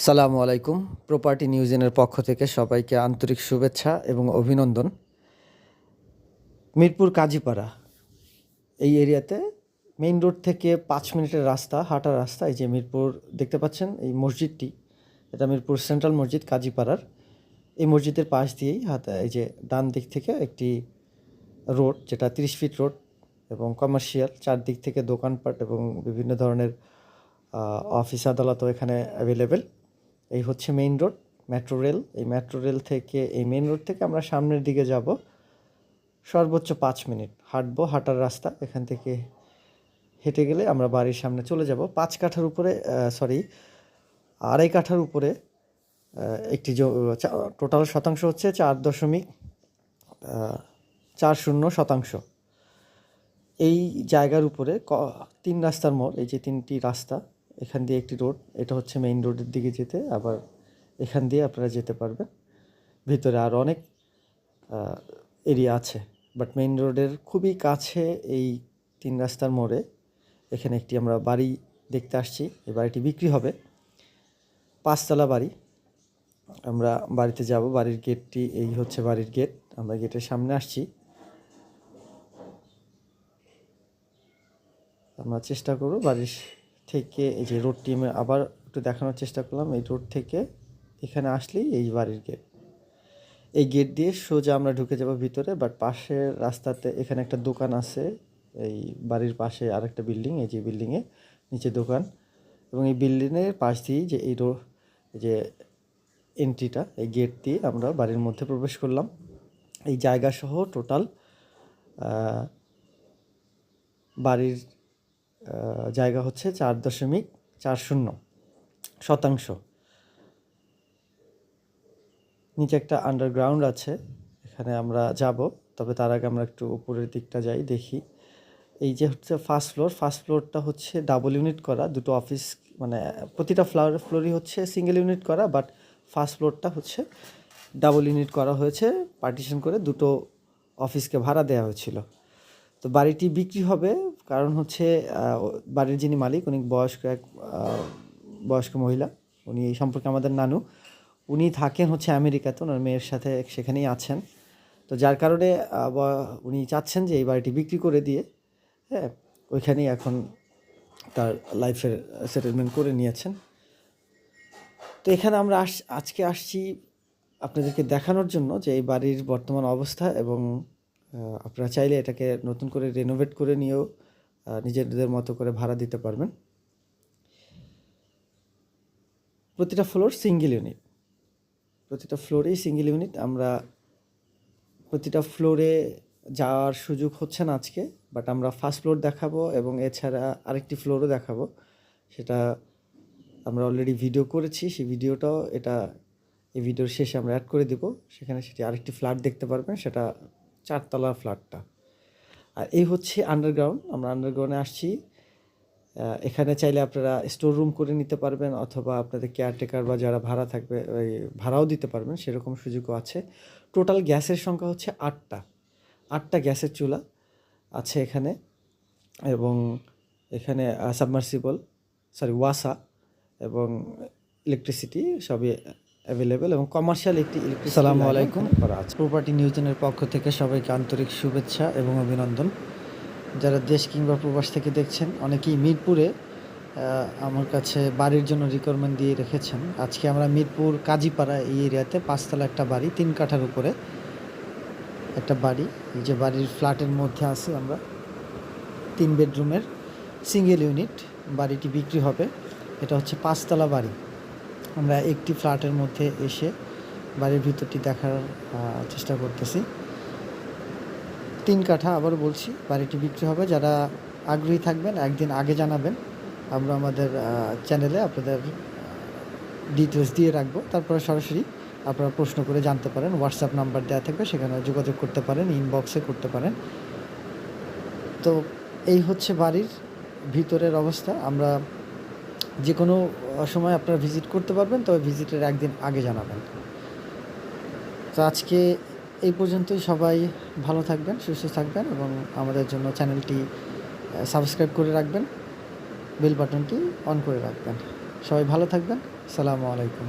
সালামু আলাইকুম। প্রপার্টি নিউজেনের পক্ষ থেকে সবাইকে আন্তরিক শুভেচ্ছা এবং অভিনন্দন। মিরপুর কাজীপাড়া এই এরিয়াতে মেইন রোড থেকে 5 মিনিটের রাস্তা, হাঁটার রাস্তা। এই যে মিরপুর দেখতে পাচ্ছেন, এই মসজিদটি, এটা মিরপুর সেন্ট্রাল মসজিদ কাজীপাড়ার। এই মসজিদের পাশ দিয়েই এই যে ডান দিক থেকে একটি রোড, যেটা 30 ফিট রোড এবং কমার্শিয়াল, চারদিক থেকে দোকানপাট এবং বিভিন্ন ধরনের অফিস আদালতও এখানে অ্যাভেলেবেল। এই হচ্ছে মেইন রোড, মেট্রো রেল। এই মেট্রো রেল থেকে, এই মেইন রোড থেকে আমরা সামনের দিকে যাব, সর্বোচ্চ 5 মিনিট হাঁটবো, হাঁটার রাস্তা। এখান থেকে হেঁটে গেলে আমরা বাড়ির সামনে চলে যাব। 5 কাঠার উপরে, আড়াই কাঠার উপরে একটি টোটাল শতাংশ হচ্ছে 4.40%। এই জায়গার উপরে 3 রাস্তার মোড়, এই যে 3টি রাস্তা, এখান দিয়ে একটি রোড, এটা হচ্ছে মেইন রোডের দিকে যেতে। আবার এখান দিয়ে আপনারা যেতে পারবেন। ভিতরে আরও অনেক এরিয়া আছে, বাট মেইন রোডের খুবই কাছে এই 3 রাস্তার মোড়ে এখানে একটি আমরা বাড়ি দেখতে আসছি। এই বাড়িটি বিক্রি হবে, 5তলা বাড়ি। আমরা বাড়িতে যাব। বাড়ির গেটটি, এই হচ্ছে বাড়ির গেট। আমরা গেটের সামনে আসছি। আমরা চেষ্টা করব বাড়ির থেকে, এই যে রোডটি আমি আবার একটু দেখানোর চেষ্টা করলাম। এই রোড থেকে এখানে আসলেই এই বাড়ির গেট। এই গেট দিয়ে সোজা আমরা ঢুকে যাব ভিতরে, বাট পাশের রাস্তাতে এখানে একটা দোকান আছে। এই বাড়ির পাশে আরেকটা বিল্ডিং, এই যে বিল্ডিংয়ে নিচে দোকান, এবং এই বিল্ডিংয়ের পাশ দিয়েই যে এই যে এন্ট্রিটা, এই গেট দিয়ে আমরা বাড়ির মধ্যে প্রবেশ করলাম। এই জায়গা সহ টোটাল বাড়ির জায়গা হচ্ছে 4.40%। নিচে একটা আন্ডারগ্রাউন্ড আছে, এখানে আমরা যাব। তবে তার আগে আমরা একটু উপরের দিকটা যাই, দেখি। এই যে হচ্ছে ফার্স্ট ফ্লোরটা হচ্ছে ডাবল ইউনিট করা, দুটো অফিস, মানে প্রতিটা ফ্লোরই হচ্ছে সিঙ্গেল ইউনিট করা, বাট ফার্স্ট ফ্লোরটা হচ্ছে ডাবল ইউনিট করা হয়েছে, পার্টিশন করে দুটো অফিসকে ভাড়া দেওয়া হয়েছিল। তো বাড়িটি বিক্রি হবে, কারণ হচ্ছে বাড়ির যিনি মালিক, উনি বয়স্ক মহিলা, উনি এই সম্পর্কে আমাদের নানু। উনি থাকেন হচ্ছে আমেরিকাতে, ওনার মেয়ের সাথে সেখানেই আছেন। তো যার কারণে উনি চাচ্ছেন যে এই বাড়িটি বিক্রি করে দিয়ে, হ্যাঁ, ওইখানেই এখন তার লাইফের সেটেলমেন্ট করে নিয়েছেন। তো এখানে আমরা আজকে আসছি আপনাদেরকে দেখানোর জন্য যে এই বাড়ির বর্তমান অবস্থা, এবং আপনারা চাইলে এটাকে নতুন করে রেনোভেট করে নিয়েও নিজেদের মতো করে ভাড়া দিতে পারবেন। প্রতিটা ফ্লোর সিঙ্গেল ইউনিট, প্রতিটা ফ্লোরেই সিঙ্গেল ইউনিট। আমরা প্রতিটা ফ্লোরে যাওয়ার সুযোগ হচ্ছে না আজকে, বাট আমরা ফার্স্ট ফ্লোর দেখাবো এবং এছাড়া আরেকটি ফ্লোরও দেখাবো। সেটা আমরা অলরেডি ভিডিও করেছি, সেই ভিডিওটাও এই ভিডিওর শেষে আমরা অ্যাড করে দেব। সেখানে সেটি আরেকটি ফ্ল্যাট দেখতে পারবেন, সেটা 4তলার ফ্ল্যাটটা। আর এই হচ্ছে আন্ডারগ্রাউন্ড। আমরা আন্ডারগ্রাউন্ডে আসছি। এখানে চাইলে আপনারা স্টোর রুম করে নিতে পারবেন, অথবা আপনাদের কেয়ারটেকার বা যারা ভাড়া থাকবে ওই ভাড়াও দিতে পারবেন, সেরকম সুযোগও আছে। টোটাল গ্যাসের সংখ্যা হচ্ছে 8টা গ্যাসের চুলা আছে এখানে, এবং এখানে ওয়াসা এবং ইলেকট্রিসিটি সবই অ্যাভেলেবেল, এবং কমার্শিয়াল একটি ইলেকট্রিসিটি। আসসালামু আলাইকুম। প্রপার্টি নিউজেনের পক্ষ থেকে সবাইকে আন্তরিক শুভেচ্ছা এবং অভিনন্দন। যারা দেশ কিংবা প্রবাস থেকে দেখছেন, অনেকেই মিরপুরে আমার কাছে বাড়ির জন্য রিকোয়ারমেন্ট দিয়ে রেখেছেন। আজকে আমরা মিরপুর কাজীপাড়া এই এরিয়াতে 5তলা একটা বাড়ি, 3 কাঠার উপরে একটা বাড়ি, এই যে বাড়ির ফ্ল্যাটের মধ্যে আছি আমরা। 3 বেডরুমের সিঙ্গেল ইউনিট বাড়িটি বিক্রি হবে। এটা হচ্ছে 5তলা বাড়ি। আমরা একটি ফ্ল্যাটের মধ্যে এসে বাড়ির ভিতরটি দেখার চেষ্টা করতেছি। 3 কাঠা, আবার বলছি, বাড়িটি বিক্রি হবে। যারা আগ্রহী থাকবেন একদিন আগে জানাবেন, আমরা আমাদের চ্যানেলে আপনাদের ডিটেলস দিয়ে রাখবো। তারপরে সরাসরি আপনারা প্রশ্ন করে জানতে পারেন। হোয়াটসঅ্যাপ নাম্বার দেওয়া থাকবে, সেখানে যোগাযোগ করতে পারেন, ইনবক্সে করতে পারেন। তো এই হচ্ছে বাড়ির ভিতরের অবস্থা। আমরা যে কোনো সময় আপনারা ভিজিট করতে পারবেন, তবে ভিজিটের একদিন আগে জানাবেন। তো আজকে এই পর্যন্তই। সবাই ভালো থাকবেন, সুস্থ থাকবেন, এবং আমাদের জন্য চ্যানেলটি সাবস্ক্রাইব করে রাখবেন, বেল বাটনটি অন করে রাখবেন। সবাই ভালো থাকবেন। আসসালামু আলাইকুম।